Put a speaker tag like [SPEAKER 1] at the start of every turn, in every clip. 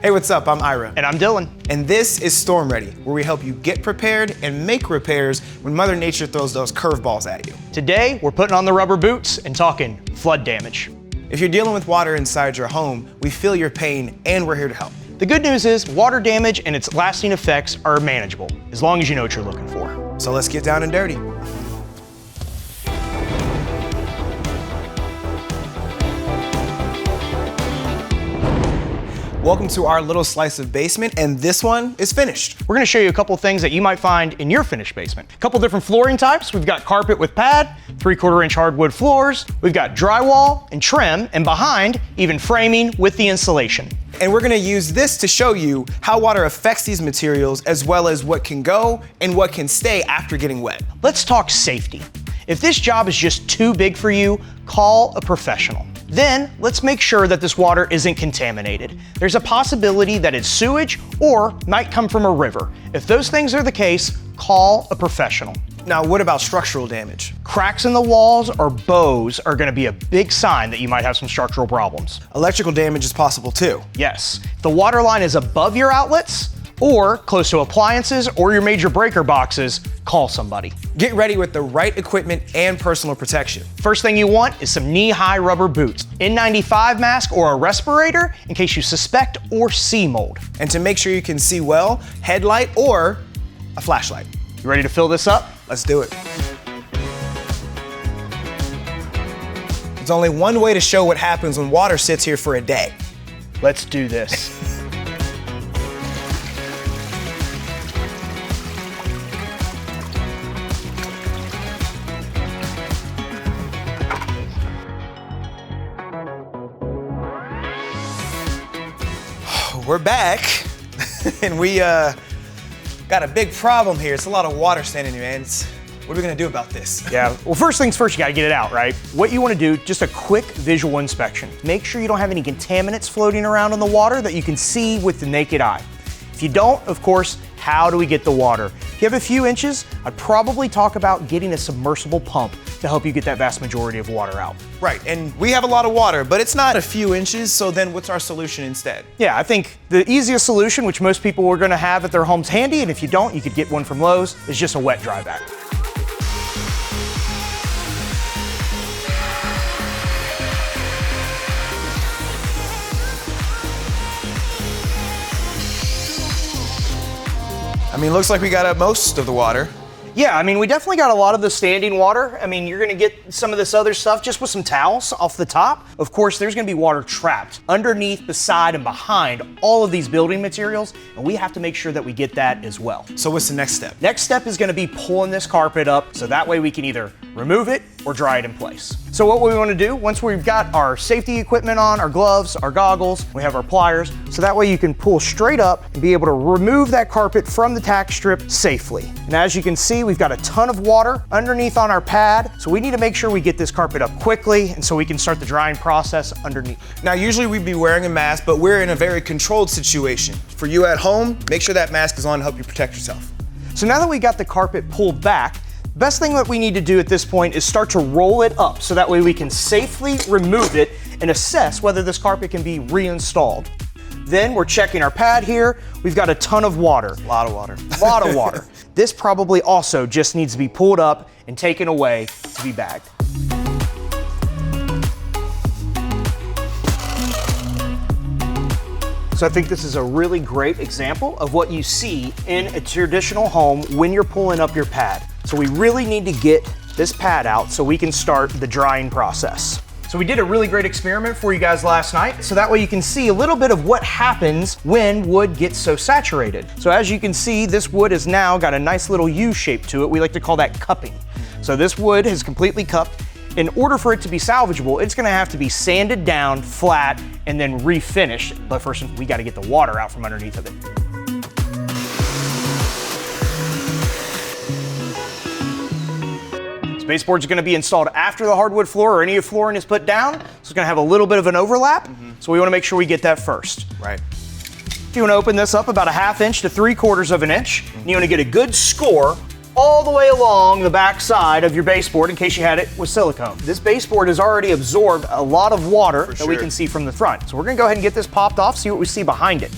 [SPEAKER 1] Hey, what's up? I'm Ira.
[SPEAKER 2] And I'm Dylan.
[SPEAKER 1] And this is Storm Ready, where we help you get prepared and make repairs when Mother Nature throws those curveballs at you.
[SPEAKER 2] Today, we're putting on the rubber boots and talking flood damage.
[SPEAKER 1] If you're dealing with water inside your home, we feel your pain and we're here to help.
[SPEAKER 2] The good news is water damage and its lasting effects are manageable, as long as you know what you're looking for.
[SPEAKER 1] So let's get down and dirty. Welcome to our little slice of basement, and this one is finished.
[SPEAKER 2] We're gonna show you a couple things that you might find in your finished basement. A couple different flooring types. We've got carpet with pad, 3/4 inch hardwood floors. We've got drywall and trim, and behind, even framing with the insulation.
[SPEAKER 1] And we're gonna use this to show you how water affects these materials, as well as what can go and what can stay after getting wet.
[SPEAKER 2] Let's talk safety. If this job is just too big for you, call a professional. Then let's make sure that this water isn't contaminated. There's a possibility that it's sewage or might come from a river. If those things are the case, call a professional.
[SPEAKER 1] Now, what about structural damage?
[SPEAKER 2] Cracks in the walls or bows are gonna be a big sign that you might have some structural problems.
[SPEAKER 1] Electrical damage is possible too.
[SPEAKER 2] Yes, if the water line is above your outlets or close to appliances or your major breaker boxes, call somebody.
[SPEAKER 1] Get ready with the right equipment and personal protection.
[SPEAKER 2] First thing you want is some knee-high rubber boots, N95 mask or a respirator in case you suspect or see mold.
[SPEAKER 1] And to make sure you can see well, headlight or a flashlight.
[SPEAKER 2] You ready to fill this up?
[SPEAKER 1] Let's do it. There's only one way to show what happens when water sits here for a day.
[SPEAKER 2] Let's do this.
[SPEAKER 1] We're back, and we got a big problem here. It's a lot of water standing here, man. What are we gonna do about this?
[SPEAKER 2] Yeah, well, first things first, you gotta get it out, right? What you wanna do, just a quick visual inspection. Make sure you don't have any contaminants floating around in the water that you can see with the naked eye. If you don't, of course, how do we get the water? If you have a few inches, I'd probably talk about getting a submersible pump to help you get that vast majority of water out.
[SPEAKER 1] Right, and we have a lot of water, but it's not a few inches, so then what's our solution instead?
[SPEAKER 2] Yeah, I think the easiest solution, which most people are gonna have at their homes handy, and if you don't, you could get one from Lowe's, is just a wet dry vac.
[SPEAKER 1] I mean, looks like we got most of the water.
[SPEAKER 2] Yeah, I mean, we definitely got a lot of the standing water. I mean, you're gonna get some of this other stuff just with some towels off the top. Of course, there's gonna be water trapped underneath, beside, and behind all of these building materials, and we have to make sure that we get that as well.
[SPEAKER 1] So what's the next step?
[SPEAKER 2] Next step is gonna be pulling this carpet up, so that way we can either remove it or dry it in place. So what we wanna do, once we've got our safety equipment on, our gloves, our goggles, we have our pliers, so that way you can pull straight up and be able to remove that carpet from the tack strip safely. And as you can see, we've got a ton of water underneath on our pad, so we need to make sure we get this carpet up quickly and so we can start the drying process underneath.
[SPEAKER 1] Now, usually we'd be wearing a mask, but we're in a very controlled situation. For you at home, make sure that mask is on to help you protect yourself.
[SPEAKER 2] So now that we got the carpet pulled back, the best thing that we need to do at this point is start to roll it up so that way we can safely remove it and assess whether this carpet can be reinstalled. Then we're checking our pad here. We've got a ton of water.
[SPEAKER 1] A lot of water.
[SPEAKER 2] A lot of water. This probably also just needs to be pulled up and taken away to be bagged. So I think this is a really great example of what you see in a traditional home when you're pulling up your pad. So we really need to get this pad out so we can start the drying process. So we did a really great experiment for you guys last night, so that way you can see a little bit of what happens when wood gets so saturated. So as you can see, this wood has now got a nice little U shape to it. We like to call that cupping. So this wood has completely cupped. In order for it to be salvageable, it's gonna have to be sanded down, flat, and then refinished. But first, we gotta get the water out from underneath of it. This baseboard's gonna be installed after the hardwood floor or any flooring is put down, so it's gonna have a little bit of an overlap, so we wanna make sure we get that first.
[SPEAKER 1] Right.
[SPEAKER 2] If you wanna open this up about a 1/2 inch to 3/4 of an inch, and you wanna get a good score all the way along the back side of your baseboard in case you had it with silicone. This baseboard has already absorbed a lot of water that we can see from the front. So we're gonna go ahead and get this popped off, see what we see behind it.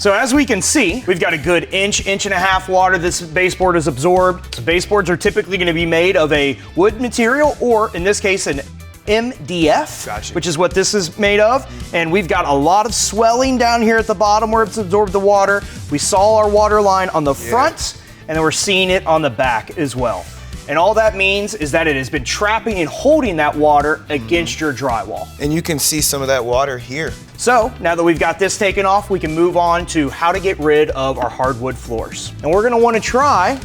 [SPEAKER 2] So as we can see, we've got a good inch and a half water this baseboard has absorbed. So baseboards are typically going to be made of a wood material, or in this case, an MDF,
[SPEAKER 1] Gotcha.
[SPEAKER 2] which is what this is made of. And we've got a lot of swelling down here at the bottom where it's absorbed the water. We saw our water line on the front, and then we're seeing it on the back as well. And all that means is that it has been trapping and holding that water against your drywall.
[SPEAKER 1] And you can see some of that water here.
[SPEAKER 2] So now that we've got this taken off, we can move on to how to get rid of our hardwood floors. And we're gonna wanna try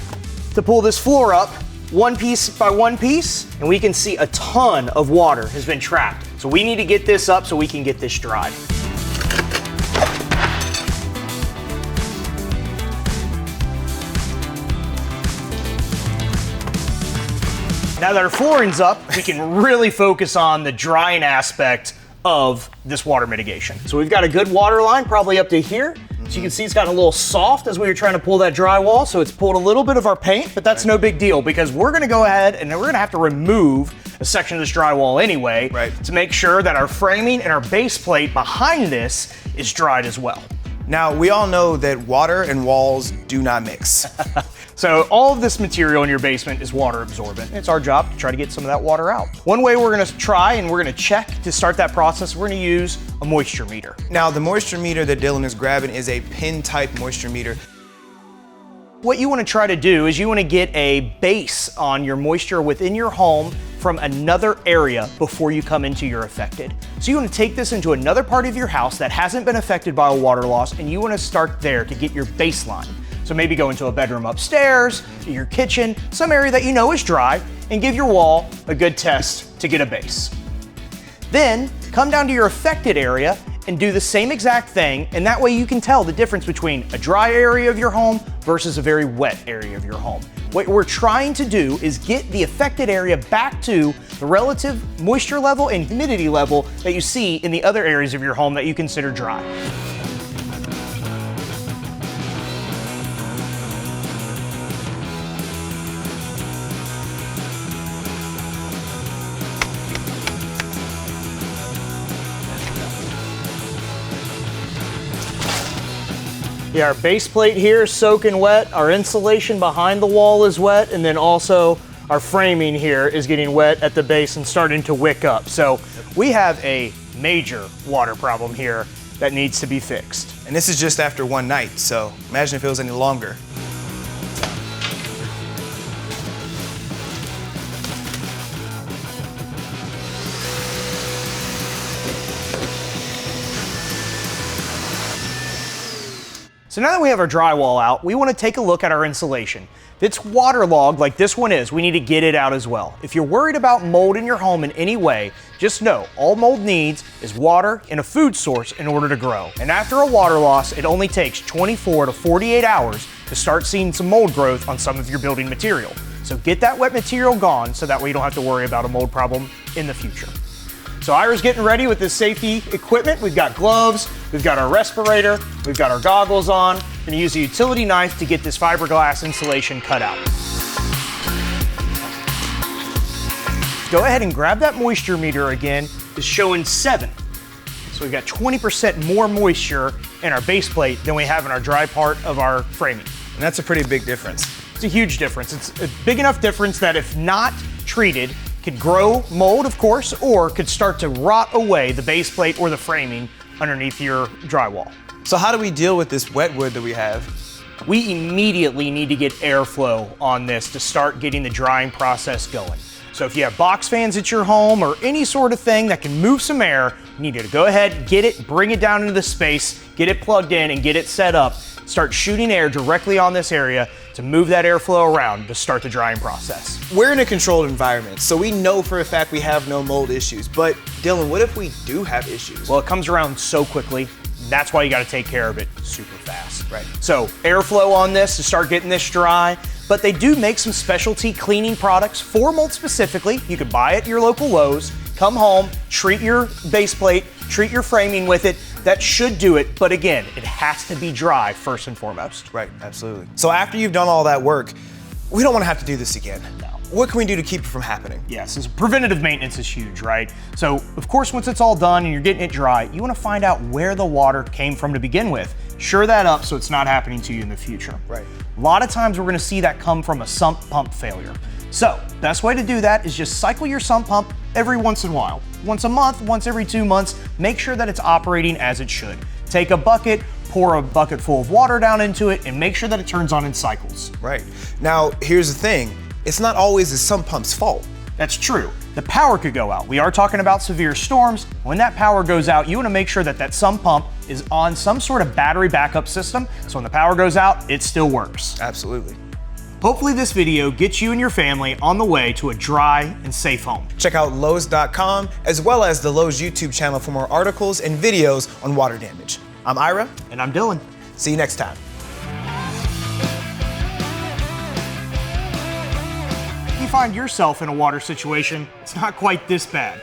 [SPEAKER 2] to pull this floor up one piece by one piece, and we can see a ton of water has been trapped. So we need to get this up so we can get this dried. Now that our flooring's up, we can really focus on the drying aspect of this water mitigation. So we've got a good water line, probably up to here. So you can see it's gotten a little soft as we were trying to pull that drywall. So it's pulled a little bit of our paint, but that's no big deal because we're gonna go ahead and we're gonna have to remove a section of this drywall anyway to make sure that our framing and our base plate behind this is dried as well.
[SPEAKER 1] Now, we all know that water and walls do not mix.
[SPEAKER 2] So all of this material in your basement is water absorbent. It's our job to try to get some of that water out. One way we're gonna try and we're gonna check to start that process, we're gonna use a moisture meter.
[SPEAKER 1] Now, the moisture meter that Dylan is grabbing is a pin type moisture meter.
[SPEAKER 2] What you wanna try to do is you wanna get a base on your moisture within your home from another area before you come into your affected. So you wanna take this into another part of your house that hasn't been affected by a water loss, and you wanna start there to get your baseline. So maybe go into a bedroom upstairs, your kitchen, some area that you know is dry, and give your wall a good test to get a base. Then come down to your affected area and do the same exact thing, and that way you can tell the difference between a dry area of your home versus a very wet area of your home. What we're trying to do is get the affected area back to the relative moisture level and humidity level that you see in the other areas of your home that you consider dry. Yeah, our base plate here is soaking wet, our insulation behind the wall is wet, and then also our framing here is getting wet at the base and starting to wick up. So we have a major water problem here that needs to be fixed.
[SPEAKER 1] And this is just after one night, so imagine if it was any longer.
[SPEAKER 2] So now that we have our drywall out, we want to take a look at our insulation. If it's waterlogged like this one is, we need to get it out as well. If you're worried about mold in your home in any way, just know all mold needs is water and a food source in order to grow. And after a water loss, it only takes 24 to 48 hours to start seeing some mold growth on some of your building material. So get that wet material gone so that way you don't have to worry about a mold problem in the future. So Ira's getting ready with this safety equipment. We've got gloves, we've got our respirator, we've got our goggles on. We're gonna use a utility knife to get this fiberglass insulation cut out. Go ahead and grab that moisture meter again. It's showing 7. So we've got 20% more moisture in our base plate than we have in our dry part of our framing.
[SPEAKER 1] And that's a pretty big difference.
[SPEAKER 2] It's a huge difference. It's a big enough difference that if not treated, could grow mold, of course, or could start to rot away the base plate or the framing underneath your drywall.
[SPEAKER 1] So how do we deal with this wet wood that we have?
[SPEAKER 2] We immediately need to get airflow on this to start getting the drying process going. So if you have box fans at your home or any sort of thing that can move some air, you need to go ahead, get it, bring it down into the space, get it plugged in and get it set up. Start shooting air directly on this area to move that airflow around to start the drying process.
[SPEAKER 1] We're in a controlled environment, so we know for a fact we have no mold issues. But Dylan, what if we do have issues?
[SPEAKER 2] Well, it comes around so quickly. That's why you gotta take care of it super fast.
[SPEAKER 1] Right.
[SPEAKER 2] So airflow on this to start getting this dry, but they do make some specialty cleaning products for mold specifically. You can buy it at your local Lowe's, come home, treat your base plate, treat your framing with it. That should do it, but again, it has to be dry first and foremost.
[SPEAKER 1] Right, absolutely. So after you've done all that work, we don't wanna have to do this again.
[SPEAKER 2] No.
[SPEAKER 1] What can we do to keep it from happening?
[SPEAKER 2] Yes, preventative maintenance is huge, right? So of course, once it's all done and you're getting it dry, you wanna find out where the water came from to begin with. Shore that up so it's not happening to you in the future.
[SPEAKER 1] Right.
[SPEAKER 2] A lot of times we're gonna see that come from a sump pump failure. So, best way to do that is just cycle your sump pump every once in a while. Once a month, once every 2 months, make sure that it's operating as it should. Take a bucket, pour a bucket full of water down into it, and make sure that it turns on in cycles.
[SPEAKER 1] Right. Now, here's the thing. It's not always the sump pump's fault.
[SPEAKER 2] That's true. The power could go out. We are talking about severe storms. When that power goes out, you want to make sure that that sump pump is on some sort of battery backup system, so when the power goes out, it still works.
[SPEAKER 1] Absolutely.
[SPEAKER 2] Hopefully this video gets you and your family on the way to a dry and safe home.
[SPEAKER 1] Check out Lowe's.com as well as the Lowe's YouTube channel for more articles and videos on water damage. I'm Ira.
[SPEAKER 2] And I'm Dylan.
[SPEAKER 1] See you next time.
[SPEAKER 2] If you find yourself in a water situation, it's not quite this bad.